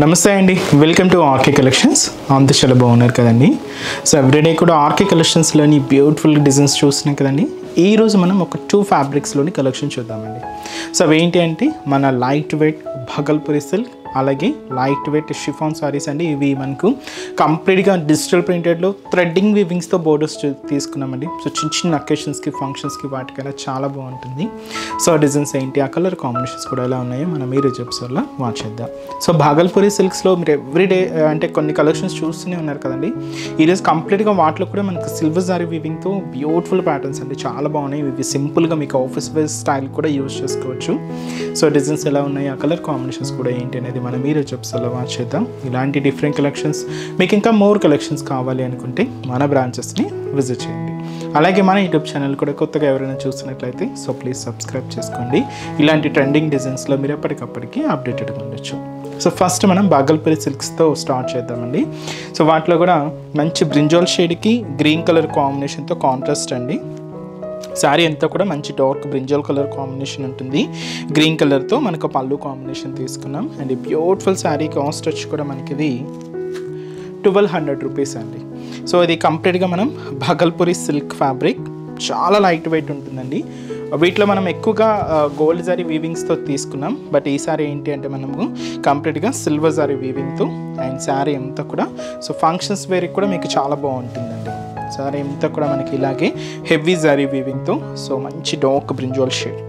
నమస్తే అండి, welcome to RK collections. అంత చాలా బాగున్నారు కదండి. సో ఎవ్రీడే కూడా ఆర్కే కలెక్షన్స్లోని బ్యూటిఫుల్ డిజైన్స్ చూస్తున్నాం కదండి. ఈరోజు మనం ఒక 2 ఫ్యాబ్రిక్స్లోని కలెక్షన్ చూద్దామండి. సో అవి ఏంటి అంటే మన లైట్ వెయిట్ భగల్పూరి సిల్క్, అలాగే లైట్ వెయిట్ షిఫాన్ సారీస్ అండి. ఇవి మనకు కంప్లీట్గా డిజిటల్ ప్రింటెడ్లో థ్రెడ్డింగ్ వీవింగ్స్తో బోర్డర్స్ తీసుకున్నామండి. సో చిన్న చిన్న అకేషన్స్కి, ఫంక్షన్స్కి, వాటికైనా చాలా బాగుంటుంది. సో డిజైన్స్ ఏంటి, ఆ కలర్ కాంబినేషన్స్ కూడా ఎలా ఉన్నాయో మనం ఈ రోజు ఎపిసోడ్లో వాచ్ చేద్దాం. సో భాగల్పూరి సిల్క్స్లో మీరు ఎవ్రీడే అంటే కొన్ని కలెక్షన్స్ చూస్తూనే ఉన్నారు కదండి. ఈరోజు కంప్లీట్గా వాటిలో కూడా మనకు సిల్వర్ జారీ వీవింగ్తో బ్యూటిఫుల్ ప్యాటర్న్స్ అండి, చాలా బాగున్నాయి. ఇవి సింపుల్గా మీకు ఆఫీస్ వేర్ స్టైల్ కూడా యూజ్ చేసుకోవచ్చు. సో డిజైన్స్ ఎలా ఉన్నాయి, ఆ కలర్ కాంబినేషన్స్ కూడా ఏంటి అనేది మనం ఈ రోజు ఎపిసోడ్లో వాచ్ చేద్దాం. ఇలాంటి డిఫరెంట్ కలెక్షన్స్ మీకు ఇంకా మోర్ కలెక్షన్స్ కావాలి అనుకుంటే మన బ్రాంచెస్ని విజిట్ చేయండి. అలాగే మన యూట్యూబ్ ఛానల్ కూడా కొత్తగా ఎవరైనా చూస్తున్నట్లయితే సో ప్లీజ్ సబ్స్క్రైబ్ చేసుకోండి. ఇలాంటి ట్రెండింగ్ డిజైన్స్లో మీరు ఎప్పటికప్పటికి అప్డేటెడ్గా ఉండొచ్చు. సో ఫస్ట్ మనం భాగల్పూరి సిల్క్స్తో స్టార్ట్ చేద్దామండి. సో వాటిలో కూడా మంచి బ్రింజాల్ షేడ్కి గ్రీన్ కలర్ కాంబినేషన్తో కాంట్రాస్ట్ అండి. శారీ అంతా కూడా మంచి డార్క్ బ్రింజాల్ కలర్ కాంబినేషన్ ఉంటుంది. గ్రీన్ కలర్తో మనకు పళ్ళు కాంబినేషన్ తీసుకున్నాం. అండ్ ఈ బ్యూటిఫుల్ శారీ కాస్ట్ వచ్చి కూడా మనకి ఇది 1200 రూపీస్ అండి. సో ఇది కంప్లీట్గా మనం భాగల్పూరి సిల్క్ ఫ్యాబ్రిక్, చాలా లైట్ వెయిట్ ఉంటుందండి. వీటిలో మనం ఎక్కువగా గోల్డ్ జారీ వీవింగ్స్తో తీసుకున్నాం. బట్ ఈ సారీ ఏంటి అంటే మనము కంప్లీట్గా సిల్వర్ జారీ వీవింగ్తో, అండ్ శారీ అంతా కూడా సో ఫంక్షన్స్ వేర్కి కూడా మీకు చాలా బాగుంటుందండి. సారీ అంతా కూడా మనకి ఇలాగే హెవీ జారీ వీవింగ్తో, సో మంచి dark brinjal shade,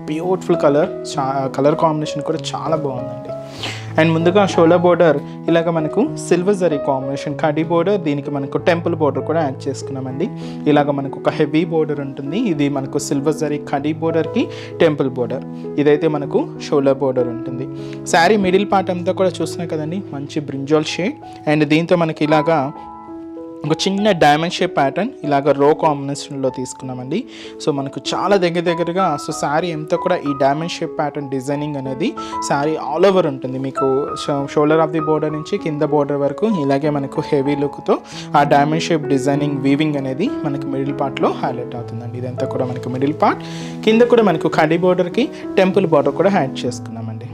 beautiful colour combination కూడా చాలా బాగుందండి. అండ్ ముందుగా షోలా బోర్డర్ ఇలాగ మనకు silver zari combination khadi border, దీనికి మనకు టెంపుల్ బోర్డర్ కూడా యాడ్ చేసుకున్నామండి. ఇలాగ మనకు ఒక హెవీ బోర్డర్ ఉంటుంది. ఇది మనకు సిల్వర్ జరీ కడీ బోర్డర్కి టెంపుల్ బోర్డర్, ఇదైతే మనకు షోలా బోర్డర్ ఉంటుంది. శారీ మిడిల్ పార్ట్ అంతా కూడా చూస్తున్నాం కదండి, మంచి బ్రింజాల్ షేడ్. అండ్ దీంతో మనకి ఇలాగా ఒక చిన్న డైమండ్ షేప్ ప్యాటర్న్ ఇలాగ రో కాంబినేషన్లో తీసుకున్నామండి. సో మనకు చాలా దగ్గరగా సో శారీ అంతా కూడా ఈ డైమండ్ షేప్ ప్యాటర్న్ డిజైనింగ్ అనేది శారీ ఆల్ ఓవర్ ఉంటుంది. మీకు షోల్డర్ ఆఫ్ ది బోర్డర్ నుంచి కింద బోర్డర్ వరకు ఇలాగే మనకు హెవీ లుక్తో ఆ డైమండ్ షేప్ డిజైనింగ్ వీవింగ్ అనేది మనకు మిడిల్ పార్ట్లో హైలైట్ అవుతుందండి. ఇదంతా కూడా మనకు మిడిల్ పార్ట్, కింద కూడా మనకు కడీ బోర్డర్కి టెంపుల్ బోర్డర్ కూడా యాడ్ చేసుకున్నామండి.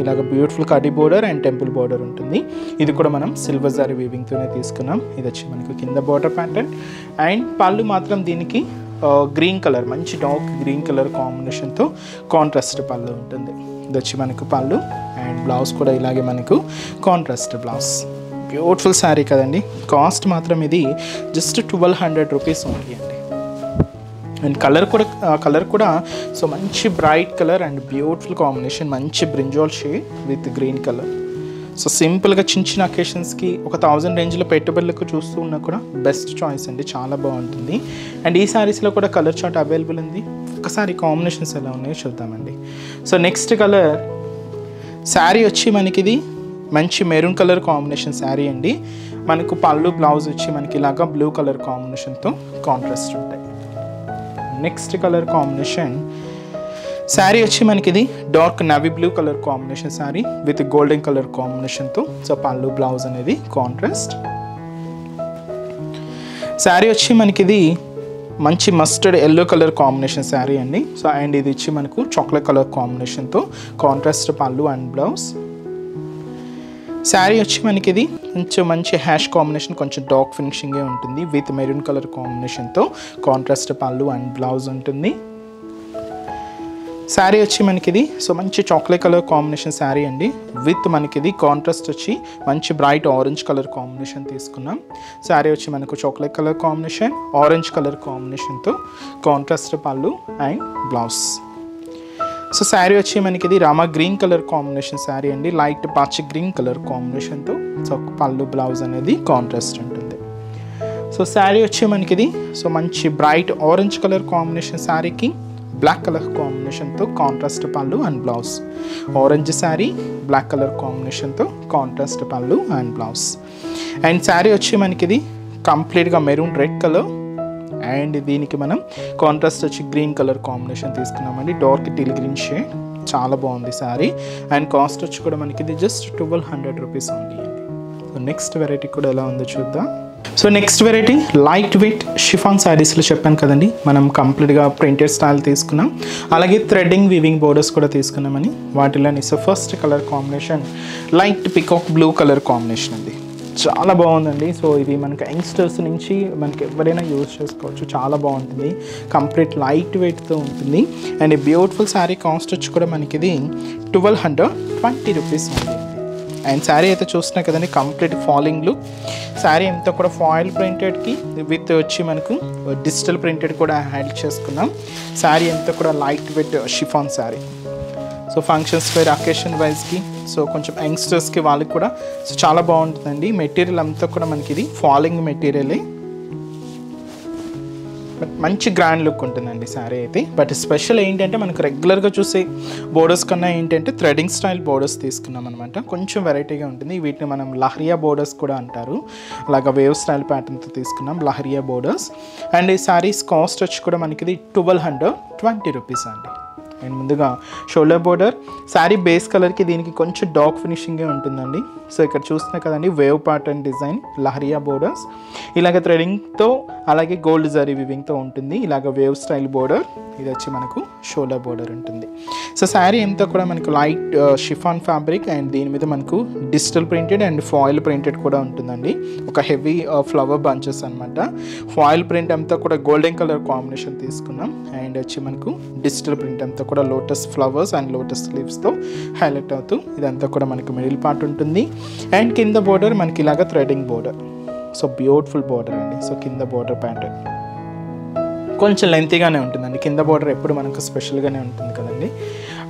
ఇలాగ beautiful khadi border and temple border ఉంటుంది. ఇది కూడా మనం సిల్వర్ జారీ వీవింగ్తోనే తీసుకున్నాం. ఇది వచ్చి మనకు కింద బోర్డర్ ప్యాటర్న్. అండ్ పళ్ళు మాత్రం దీనికి గ్రీన్ కలర్, మంచి డార్క్ గ్రీన్ కలర్ కాంబినేషన్తో కాంట్రాస్ట్ పళ్ళు ఉంటుంది. ఇది వచ్చి మనకు పళ్ళు. అండ్ బ్లౌజ్ కూడా ఇలాగే మనకు కాంట్రాస్ట్ బ్లౌజ్. బ్యూటిఫుల్ శారీ కదండి. కాస్ట్ మాత్రం ఇది జస్ట్ 1200 రూపీస్ ఓన్లీ అండి. అండ్ కలర్ కూడా సో మంచి bright colour and beautiful combination, మంచి brinjal shade with green colour. So సింపుల్గా చిన్న చిన్న అకేషన్స్కి ఒక 1000 రేంజ్లో పెట్టుబడులకు చూస్తూ ఉన్నా కూడా బెస్ట్ చాయిస్ అండి, చాలా బాగుంటుంది. అండ్ ఈ శారీస్లో కూడా కలర్ చార్ట్ అవైలబుల్ ఉంది. ఒకసారి కాంబినేషన్స్ ఎలా ఉన్నాయో చూద్దామండి. సో నెక్స్ట్ కలర్ శారీ వచ్చి మనకి ఇది మంచి మెరూన్ కలర్ కాంబినేషన్ శారీ అండి. మనకు పళ్ళు బ్లౌజ్ వచ్చి మనకి ఇలాగా బ్లూ కలర్ కాంబినేషన్తో కాంట్రాస్ట్ ఉంటాయి. నెక్స్ట్ కలర్ కాంబినేషన్ శారీ వచ్చి మనకి ఇది dark navy blue colour combination sari with golden colour కాంబినేషన్తో, సో పళ్ళు బ్లౌజ్ అనేది కాంట్రాస్ట్. శారీ వచ్చి మనకి ఇది మంచి mustard yellow colour combination sari అండి. సో అండ్ ఇది వచ్చి మనకు చాక్లెట్ కలర్ కాంబినేషన్తో కాంట్రాస్ట్ పళ్ళు అండ్ బ్లౌజ్. శారీ వచ్చి మనకి ఇది కొంచెం మంచి హ్యాష్ కాంబినేషన్, కొంచెం డార్క్ ఫినిషింగే ఉంటుంది విత్ మెరూన్ కలర్ కాంబినేషన్తో కాంట్రాస్ట్ పళ్ళు అండ్ బ్లౌజ్ ఉంటుంది. శారీ వచ్చి మనకి ఇది సో మంచి చాక్లెట్ కలర్ కాంబినేషన్ శారీ అండి విత్ మనకి ఇది కాంట్రాస్ట్ వచ్చి మంచి బ్రైట్ ఆరెంజ్ కలర్ కాంబినేషన్ తీసుకున్నాం. శారీ వచ్చి మనకు chocolate colour combination, orange colour కాంబినేషన్తో కాంట్రాస్ట్ పళ్ళు అండ్ బ్లౌజ్. సో శారీ వచ్చి మనకి ఇది రామా గ్రీన్ కలర్ కాంబినేషన్ శారీ అండి, లైట్ పచ్చ గ్రీన్ కలర్ కాంబినేషన్తో, సో పళ్ళు బ్లౌజ్ అనేది కాంట్రాస్ట్ ఉంటుంది. సో శారీ వచ్చి మనకి ఇది సో మంచి బ్రైట్ ఆరెంజ్ కలర్ కాంబినేషన్ శారీకి బ్లాక్ కలర్ కాంబినేషన్తో కాంట్రాస్ట్ పళ్ళు and blouse. Orange sari black colour కాంబినేషన్తో కాంట్రాస్ట్ పళ్ళు అండ్ బ్లౌజ్. అండ్ శారీ వచ్చి మనకి ఇది కంప్లీట్గా మెరూన్ రెడ్ కలర్, అండ్ దీనికి మనం కాంట్రాస్ట్ వచ్చి గ్రీన్ కలర్ కాంబినేషన్ తీసుకున్నామండి, డార్క్ టీల్ గ్రీన్ షేడ్. చాలా బాగుంది శారీ. అండ్ కాస్ట్ వచ్చి కూడా మనకి ఇది జస్ట్ 1200 రూపీస్ ఓన్లీ అండి. సో నెక్స్ట్ వెరైటీ కూడా ఎలా ఉందో చూద్దాం. So next variety light weight chiffon శారీస్లో చెప్పాను కదండి, మనం కంప్లీట్గా ప్రింటెడ్ స్టైల్ తీసుకున్నాం, అలాగే థ్రెడ్డింగ్ వీవింగ్ బోర్డర్స్ కూడా తీసుకున్నామని. వాటిలోని so first colour combination light peacock blue colour combination అండి, చాలా బాగుందండి. సో ఇది మనకి యంగ్స్టర్స్ నుంచి మనకి ఎవరైనా యూజ్ చేసుకోవచ్చు, చాలా బాగుంటుంది, కంప్లీట్ లైట్ వెయిట్తో ఉంటుంది. అండ్ బ్యూటిఫుల్ శారీ కాస్ట్ వచ్చి కూడా మనకి ఇది 1220 రూపీస్ ఉంది. అండ్ శారీ అయితే చూస్తున్నాయి కదండి, కంప్లీట్ ఫాలింగ్ లుక్. శారీ అంతా కూడా ఫాయిల్ ప్రింటెడ్కి విత్ వచ్చి మనకు డిజిటల్ ప్రింటెడ్ కూడా యాడ్ చేసుకున్నాం. శారీ అంతా కూడా light weight chiffon sari. So functions wear occasion వైజ్కి, సో కొంచెం యంగ్స్టర్స్కి వాళ్ళకి కూడా సో చాలా బాగుంటుందండి. మెటీరియల్ అంతా కూడా మనకి ఇది ఫాలింగ్ మెటీరియలే, బట్ మంచి గ్రాండ్ లుక్ ఉంటుందండి శారీ అయితే. బట్ స్పెషల్ ఏంటంటే మనకు రెగ్యులర్గా చూసే బోర్డర్స్ కన్నా ఏంటంటే థ్రెడింగ్ స్టైల్ బోర్డర్స్ తీసుకున్నాం అనమాట, కొంచెం వెరైటీగా ఉంటుంది. వీటిని మనం లహరియా బోర్డర్స్ కూడా అంటారు, అలాగా వేవ్ స్టైల్ ప్యాటర్న్తో తీసుకున్నాం లహరియా బోర్డర్స్. అండ్ ఈ శారీస్ కాస్ట్ వచ్చి కూడా మనకి ఇది 1220 రూపీస్ అండి. అండ్ ముందుగా షోల్డర్ బోర్డర్, శారీ బేస్ కలర్కి దీనికి కొంచెం డార్క్ ఫినిషింగే ఉంటుందండి. సో ఇక్కడ చూస్తున్నా కదండి wave pattern design leheriya borders, ఇలాగ థ్రెడింగ్తో అలాగే గోల్డ్ జరీ వివింగ్తో ఉంటుంది. ఇలాగ వేవ్ స్టైల్ బోర్డర్, ఇది వచ్చి మనకు షోల్డర్ బోర్డర్ ఉంటుంది. సో శారీ అంతా కూడా మనకు లైట్ షిఫాన్ ఫ్యాబ్రిక్ అండ్ దీని మీద మనకు digital printed and foil printed కూడా ఉంటుందండి. ఒక హెవీ ఫ్లవర్ బంచెస్ అనమాట. ఫాయిల్ ప్రింట్ అంతా కూడా గోల్డెన్ కలర్ కాంబినేషన్ తీసుకున్నాం. అండ్ వచ్చి మనకు డిజిటల్ ప్రింట్ అంతా కూడా లోటస్ ఫ్లవర్స్ అండ్ లోటస్ లీవ్స్తో హైలైట్ అవుతూ ఇదంతా కూడా మనకు మిడిల్ పార్ట్ ఉంటుంది. అండ్ కింద బోర్డర్ మనకి ఇలాగ threading border, so beautiful border అండి. సో కింద బోర్డర్ ప్యాటర్న్ కొంచెం లెంతీగానే ఉంటుందండి, కింద బోర్డర్ ఎప్పుడు మనకు స్పెషల్గానే ఉంటుంది కదండి.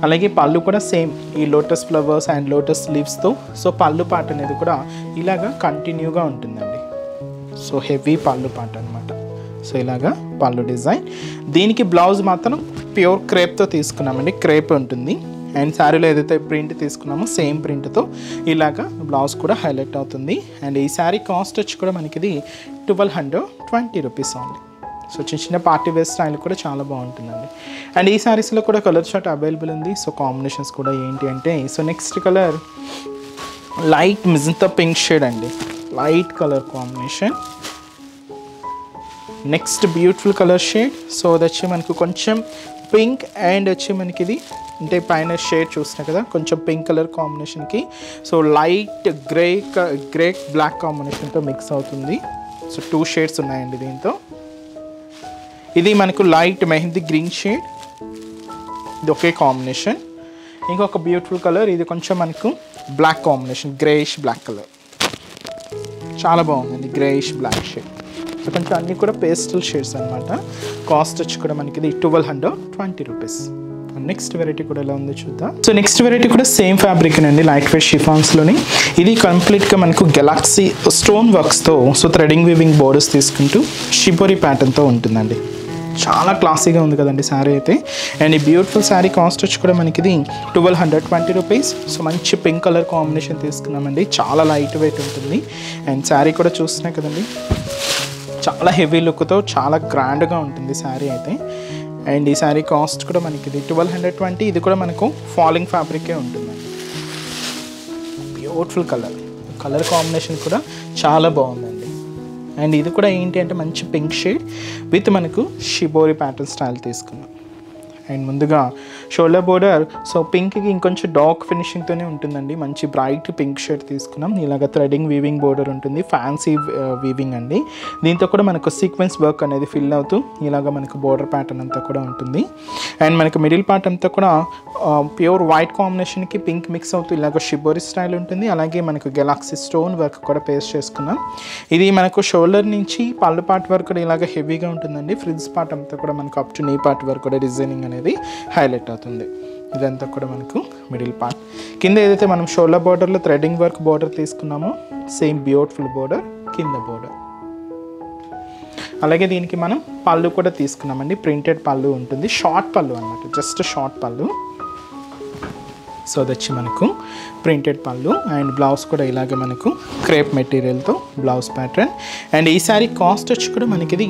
అలాగే పళ్ళు కూడా సేమ్ ఈ లోటస్ ఫ్లవర్స్ అండ్ లోటస్ లీవ్స్తో, సో పళ్ళు పార్ట్ అనేది కూడా ఇలాగా కంటిన్యూగా ఉంటుందండి. సో హెవీ పళ్ళు పార్ట్ అనమాట. సో ఇలాగా పళ్ళు డిజైన్. దీనికి బ్లౌజ్ మాత్రం ప్యూర్ క్రేప్తో తీసుకున్నామండి, క్రేప్ ఉంటుంది. అండ్ శారీలో ఏదైతే ప్రింట్ తీసుకున్నామో సేమ్ ప్రింట్తో ఇలాగా బ్లౌజ్ కూడా హైలైట్ అవుతుంది. అండ్ ఈ శారీ కాస్ట్ వచ్చి కూడా మనకి ఇది 1220 రూపీస్ ఓన్లీ. సో చిన్న చిన్న పార్టీ వేర్ స్టైల్ కూడా చాలా బాగుంటుందండి. అండ్ ఈ శారీస్లో కూడా కలర్ షార్ట్ అవైలబుల్ ఉంది. సో కాంబినేషన్స్ కూడా ఏంటి అంటే, so next colour light magenta pink shade అండి, light colour combination. Next beautiful colour shade. So అది వచ్చి మనకు కొంచెం పింక్ అండ్ వచ్చి మనకి ఇది అంటే పైన షేడ్ చూస్తున్నాయి కదా, కొంచెం పింక్ కలర్ కాంబినేషన్కి సో లైట్ గ్రే బ్లాక్ కాంబినేషన్తో మిక్స్ అవుతుంది. సో 2 షేడ్స్ ఉన్నాయండి దీంతో. ఇది మనకు లైట్ మెహందీ గ్రీన్ షేడ్, ఇది ఒకే కాంబినేషన్. ఇంకొక బ్యూటిఫుల్ కలర్, ఇది కొంచెం మనకు black combination, greyish black colour, చాలా బాగుందండి గ్రేయిష్ బ్లాక్ షేడ్. సో కొంచెం అన్నీ కూడా పేస్టల్ షేడ్స్ అనమాట. కాస్ట్ వచ్చి కూడా మనకి ఇది 1220 రూపీస్. నెక్స్ట్ వెరైటీ కూడా ఎలా ఉందో చూద్దాం. సో నెక్స్ట్ వెరైటీ కూడా సేమ్ ఫ్యాబ్రిక్ అండి, లైట్ వెయిట్ షిఫాన్స్లోని. ఇది కంప్లీట్గా మనకు గెలాక్సీ స్టోన్ వర్క్స్తో సో థ్రెడింగ్ వీవింగ్ బోర్డర్స్ తీసుకుంటూ షిబోరి ప్యాటర్న్తో ఉంటుందండి. చాలా క్లాసీగా ఉంది కదండి శారీ అయితే. అండ్ ఈ బ్యూటిఫుల్ శారీ కాస్ట్ వచ్చి కూడా మనకి ఇది 1220 రూపీస్. సో మంచి పింక్ కలర్ కాంబినేషన్ తీసుకున్నామండి, చాలా లైట్ వెయిట్ ఉంటుంది. అండ్ శారీ కూడా చూస్తున్నాయి కదండి, చాలా హెవీ లుక్తో చాలా గ్రాండ్గా ఉంటుంది శారీ అయితే. అండ్ ఈ శారీ కాస్ట్ కూడా మనకి ఇది 1220. ఇది కూడా మనకు ఫాలింగ్ ఫ్యాబ్రికే ఉంటుందండి. బ్యూటిఫుల్ కలర్ కాంబినేషన్ కూడా చాలా బాగుందండి. అండ్ ఇది కూడా ఏంటి అంటే మంచి పింక్ షేడ్ విత్ మనకు షిబోరి ప్యాటర్న్ స్టైల్ తీసుకున్నాం. అండ్ ముందుగా షోల్డర్ బోర్డర్ సో పింక్కి ఇంకొంచెం డార్క్ ఫినిషింగ్తోనే ఉంటుందండి, మంచి బ్రైట్ పింక్ షేడ్ తీసుకున్నాం. ఇలాగ థ్రెడింగ్ వీవింగ్ బోర్డర్ ఉంటుంది, ఫ్యాన్సీ వీవింగ్ అండి. దీంతో కూడా మనకు సీక్వెన్స్ వర్క్ అనేది ఫిల్ అవుతూ ఇలాగ మనకు బోర్డర్ ప్యాటర్న్ అంతా కూడా ఉంటుంది. అండ్ మనకు మిడిల్ పార్ట్ అంతా కూడా ప్యూర్ వైట్ కాంబినేషన్కి పింక్ మిక్స్ అవుతూ ఇలాగ షిబోరి స్టైల్ ఉంటుంది. అలాగే మనకు గెలాక్సీ స్టోన్ వర్క్ కూడా పేస్ట్ చేసుకున్నాం. ఇది మనకు షోల్డర్ నుంచి పళ్ళు పార్ట్ వరకు కూడా ఇలాగ హెవీగా ఉంటుందండి. ఫ్రిల్స్ పార్ట్ అంతా కూడా మనకు అప్ టు నీ పార్ట్ వరకు కూడా డిజైనింగ్ అనేది హైలైట్ అవుతుంది. ఇదంతా కూడా మనకు మిడిల్ పార్ట్. కింద ఏదైతే మనం షోల్డర్ బోర్డర్లో థ్రెడింగ్ వర్క్ బోర్డర్ తీసుకున్నామో సేమ్ బ్యూటిఫుల్ బోర్డర్ కింద బోర్డర్. అలాగే దీనికి మనం పళ్ళు కూడా తీసుకున్నామండి, ప్రింటెడ్ పళ్ళు ఉంటుంది, షార్ట్ పళ్ళు అనమాట, జస్ట్ షార్ట్ పళ్ళు. సో అది వచ్చి మనకు ప్రింటెడ్ పళ్ళు. అండ్ బ్లౌజ్ కూడా ఇలాగే మనకు క్రేప్ మెటీరియల్తో బ్లౌజ్ ప్యాటర్న్. అండ్ ఈ శారీ కాస్ట్ వచ్చి కూడా మనకి ఇది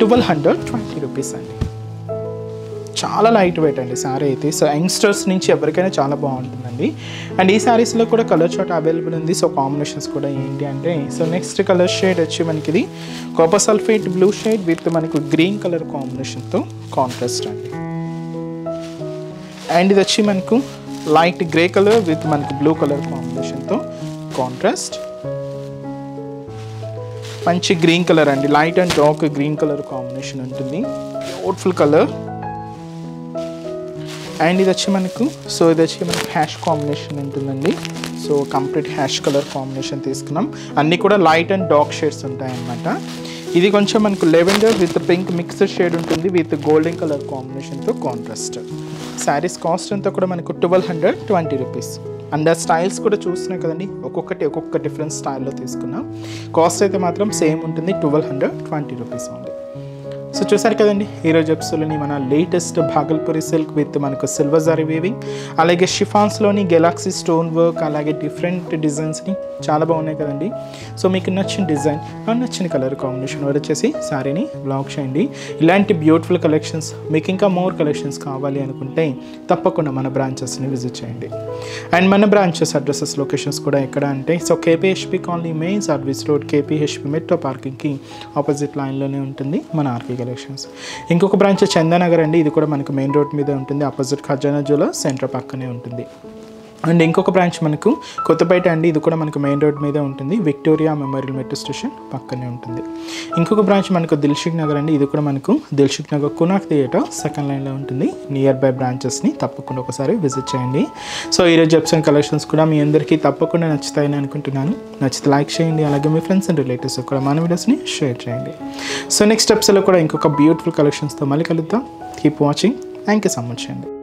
1220 రూపీస్ అండి. చాలా లైట్ వెయిట్ అండి శారీ అయితే. సో యంగ్స్టర్స్ నుంచి ఎవరికైనా చాలా బాగుంటుందండి. అండ్ ఈ శారీస్లో కూడా కలర్ చార్ట్ అవైలబుల్ ఉంది. సో కాంబినేషన్స్ కూడా ఏంటి అంటే, సో నెక్స్ట్ కలర్ షేడ్ వచ్చి మనకి ఇది copper sulphate blue shade with మనకు గ్రీన్ కలర్ కాంబినేషన్తో కాంట్రాస్ట్ అండి. అండ్ ఇది వచ్చి మనకు లైట్ గ్రే కలర్ విత్ మనకు బ్లూ కలర్ కాంబినేషన్తో కాంట్రాస్ట్. మంచి గ్రీన్ కలర్ అండి, light and dark green colour combination ఉంటుంది, బ్యూటిఫుల్ కలర్. అండ్ ఇది వచ్చి మనకు హ్యాష్ కాంబినేషన్ ఉంటుందండి. So complete ash colour combination తీసుకున్నాం. అన్నీ కూడా లైట్ అండ్ డార్క్ షేడ్స్ ఉంటాయన్నమాట. ఇది కొంచెం మనకు lavender with pink mixed shade ఉంటుంది విత్ గోల్డెన్ కలర్ కాంబినేషన్తో కాంట్రాస్ట్. శారీస్ కాస్ట్ అంతా కూడా మనకు 1220 రూపీస్. అండ్ ఆ స్టైల్స్ కూడా చూస్తున్నాయి కదండి, ఒక్కొక్క డిఫరెంట్ స్టైల్లో తీసుకున్నాం. కాస్ట్ అయితే మాత్రం సేమ్ ఉంటుంది, 1220 రూపీస్ ఉంది. సో చూసారు కదండి ఈరోజు ఎపిసోడ్లోని మన లేటెస్ట్ భాగల్పూరి సిల్క్ విత్ మనకు సిల్వర్ జరీ వీవింగ్, అలాగే షిఫాన్స్లోని గెలాక్సీ స్టోన్ వర్క్, అలాగే డిఫరెంట్ డిజైన్స్ని చాలా బాగున్నాయి కదండి. సో మీకు నచ్చిన డిజైన్, నచ్చిన కలర్ కాంబినేషన్ వచ్చేసి శారీని బ్లాక్ చేయండి. ఇలాంటి బ్యూటిఫుల్ కలెక్షన్స్ మీకు ఇంకా మోర్ కలెక్షన్స్ కావాలి అనుకుంటే తప్పకుండా మన బ్రాంచెస్ని విజిట్ చేయండి. అండ్ మన బ్రాంచెస్ అడ్రసెస్ లొకేషన్స్ కూడా ఎక్కడ అంటే, so KPHB colony main service road, KPHB metro పార్కింగ్కి ఆపోజిట్ లైన్లోనే ఉంటుంది మన ఆర్కే కలెక్షన్స్. ఇంకొక బ్రాంచ్ చందానగర్ అండి, ఇది కూడా మనకు మెయిన్ రోడ్ మీద ఉంటుంది, ఆపోజిట్ ఖజానా జ్యువెలర్స్ సెంటర్ పక్కనే ఉంటుంది. అండ్ ఇంకొక బ్రాంచ్ మనకు కొత్తపేట అండి, ఇది కూడా మనకు మెయిన్ రోడ్ మీద ఉంటుంది, విక్టోరియా మెమోరియల్ మెట్రో స్టేషన్ పక్కనే ఉంటుంది. ఇంకొక బ్రాంచ్ మనకు దిల్షుక్ నగర్ అండి, ఇది కూడా మనకు దిల్షుక్ నగర్ కునాక్ థియేటర్ సెకండ్ లైన్లో ఉంటుంది. నియర్ బై బ్రాంచెస్ని తప్పకుండా ఒకసారి విజిట్ చేయండి. సో ఈరోజు ఎపిసోడ్ కలెక్షన్స్ కూడా మీ అందరికీ తప్పకుండా నచ్చుతాయని అనుకుంటున్నాను. నచ్చితే లైక్ చేయండి, అలాగే మీ ఫ్రెండ్స్ అండ్ రిలేటివ్స్ కూడా మన వీడియోస్ని షేర్ చేయండి. సో నెక్స్ట్ ఎపిసోడ్లో కూడా ఇంకొక బ్యూటిఫుల్ కలెక్షన్స్తో మళ్ళీ కలుద్దాం. Keep watching. Thank you so much అండి.